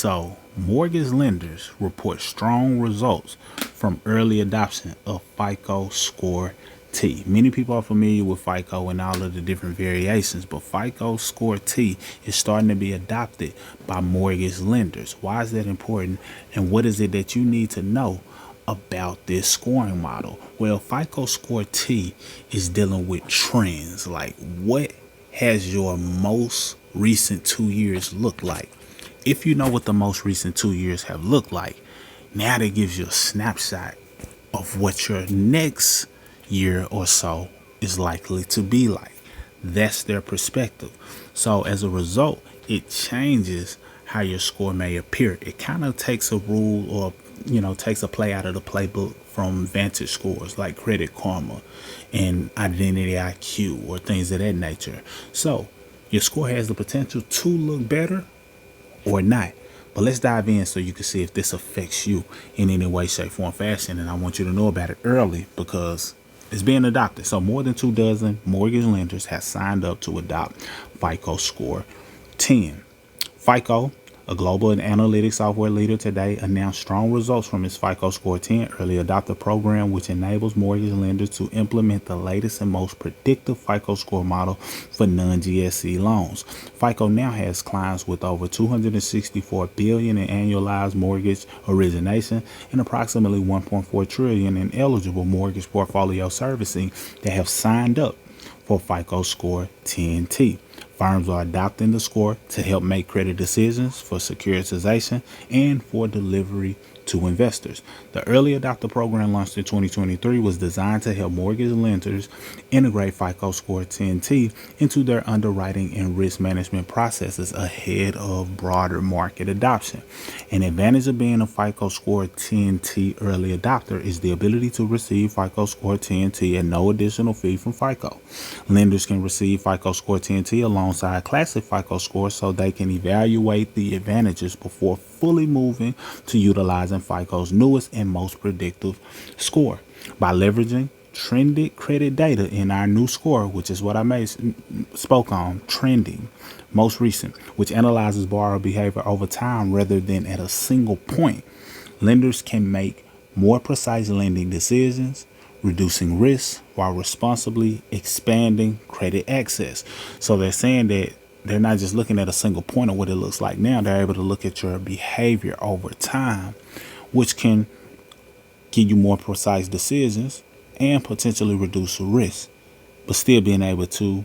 So, mortgage lenders report strong results from early adoption of FICO Score T. Many people are familiar with FICO and all of the different variations, but FICO Score T is starting to be adopted by mortgage lenders. Why is that important? And what is it that you need to know about this scoring model? Well, FICO Score T is dealing with trends. Like, what has your most recent 2 years look like? If you know what the most recent 2 years have looked like, now that gives you a snapshot of what your next year or so is likely to be like. That's their perspective. So as a result, it changes how your score may appear. It kind of takes a rule, or takes a play out of the playbook from Vantage scores like Credit Karma and Identity IQ or things of that nature. So your score has the potential to look better or not. But let's dive in so you can see if this affects you in any way, shape, form, fashion. And I want you to know about it early because it's being adopted. So more than 24 mortgage lenders have signed up to adopt FICO Score 10. FICO, a global and analytics software leader today, announced strong results from its FICO Score 10 early adopter program, which enables mortgage lenders to implement the latest and most predictive FICO score model for non-GSE loans. FICO now has clients with over $264 billion in annualized mortgage origination and approximately $1.4 trillion in eligible mortgage portfolio servicing that have signed up for FICO Score 10T. Firms are adopting the score to help make credit decisions for securitization and for delivery to investors. The early adopter program launched in 2023 was designed to help mortgage lenders integrate FICO Score 10T into their underwriting and risk management processes ahead of broader market adoption. An advantage of being a FICO Score 10T early adopter is the ability to receive FICO Score 10T at no additional fee from FICO. Lenders can receive FICO Score 10T alongside classic FICO scores so they can evaluate the advantages before fully moving to utilizing FICO's newest and most predictive score. By leveraging trended credit data in our new score, which is what I spoke on, trending, most recent, which analyzes borrower behavior over time rather than at a single point, lenders can make more precise lending decisions, reducing risk while responsibly expanding credit access. So they're saying that they're not just looking at a single point of what it looks like now. They're able to look at your behavior over time, which can give you more precise decisions and potentially reduce risk, but still being able to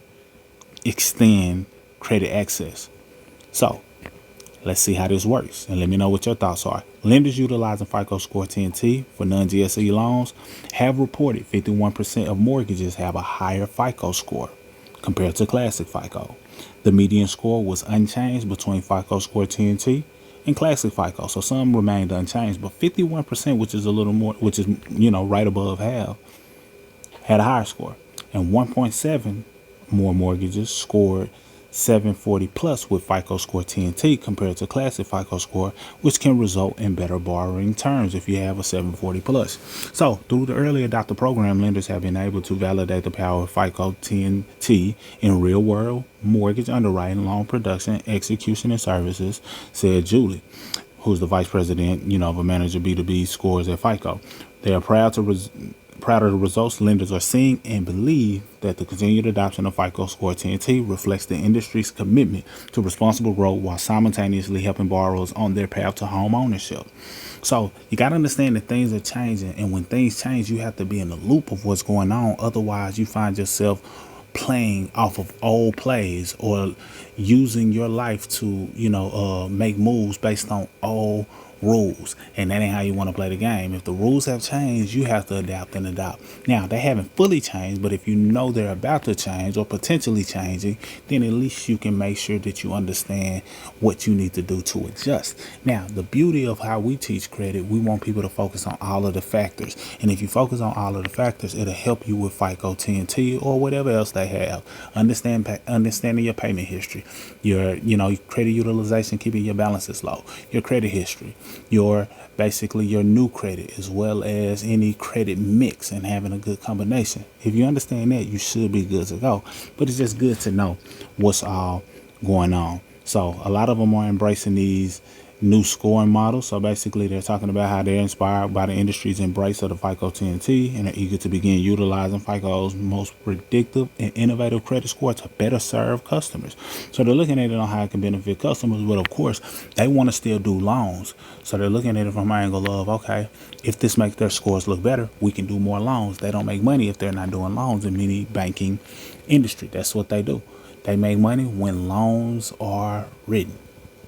extend credit access. So let's see how this works, and let me know what your thoughts are. Lenders utilizing FICO Score 10T for non-GSE loans have reported 51% of mortgages have a higher FICO score compared to classic FICO. The median score was unchanged between FICO Score 10T and classic FICO, so some remained unchanged, but 51%, which is a little more, which is right above half, had a higher score, and 1.7 more mortgages scored 740 plus with FICO Score 10T compared to classic FICO score, which can result in better borrowing terms if you have a 740 plus. So through the early adopter program, lenders have been able to validate the power of FICO 10T in real world mortgage underwriting, loan production, execution, and services, said Julie, who's the vice president, of a manager B2B scores at FICO. They are proud of the results lenders are seeing and believe that the continued adoption of FICO Score 10T reflects the industry's commitment to responsible growth while simultaneously helping borrowers on their path to home ownership. So you got to understand that things are changing, and when things change, you have to be in the loop of what's going on. Otherwise, you find yourself playing off of old plays or using your life to, make moves based on old rules, and that ain't how you want to play the game. If the rules have changed, you have to adapt and adopt. Now, they haven't fully changed, but if you know they're about to change or potentially changing, then at least you can make sure that you understand what you need to do to adjust. Now, the beauty of how we teach credit, we want people to focus on all of the factors, and if you focus on all of the factors, it'll help you with FICO 10T or whatever else they have. Understanding your payment history, your credit utilization, keeping your balances low, your credit history, your new credit, as well as any credit mix, and having a good combination. If you understand that, you should be good to go. But it's just good to know what's all going on. So a lot of them are embracing these new scoring models. So basically, they're talking about how they're inspired by the industry's embrace of the FICO 10T and are eager to begin utilizing FICO's most predictive and innovative credit score to better serve customers. So they're looking at it on how it can benefit customers, but of course, they want to still do loans. So they're looking at it from an angle of, okay, if this makes their scores look better, we can do more loans. They don't make money if they're not doing loans in many banking industry. That's what they do. They make money when loans are written.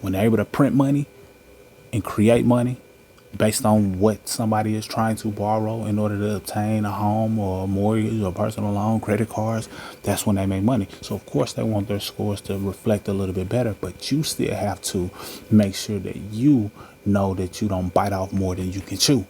When they're able to print money and create money based on what somebody is trying to borrow in order to obtain a home or a mortgage or personal loan, credit cards, that's when they make money. So of course they want their scores to reflect a little bit better, but you still have to make sure that you know that you don't bite off more than you can chew.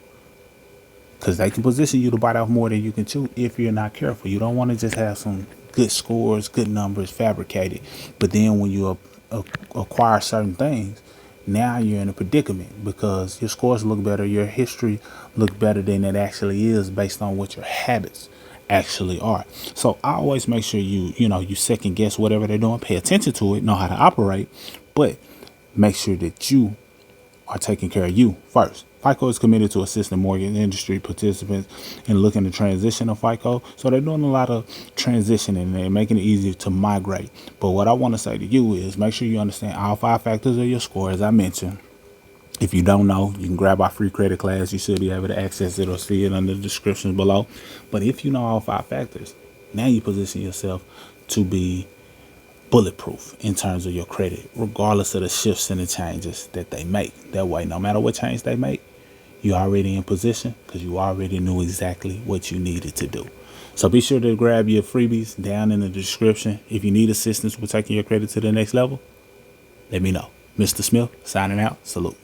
Because they can position you to bite off more than you can chew if you're not careful. You don't want to just have some good scores, good numbers fabricated. But then when you acquire certain things, now you're in a predicament because your scores look better, your history look better than it actually is based on what your habits actually are. So I always make sure you second guess whatever they're doing, pay attention to it, know how to operate, but make sure that you are taking care of you first. FICO is committed to assisting mortgage industry participants in looking to transition to FICO. So they're doing a lot of transitioning and they're making it easier to migrate. But what I want to say to you is make sure you understand all 5 factors of your score, as I mentioned. If you don't know, you can grab our free credit class. You should be able to access it or see it under the description below. But if you know all 5 factors, now you position yourself to be bulletproof in terms of your credit, regardless of the shifts and the changes that they make. That way, no matter what change they make, you're already in position because you already knew exactly what you needed to do. So be sure to grab your freebies down in the description. If you need assistance with taking your credit to the next level, let me know. Mr. Smith signing out. Salute.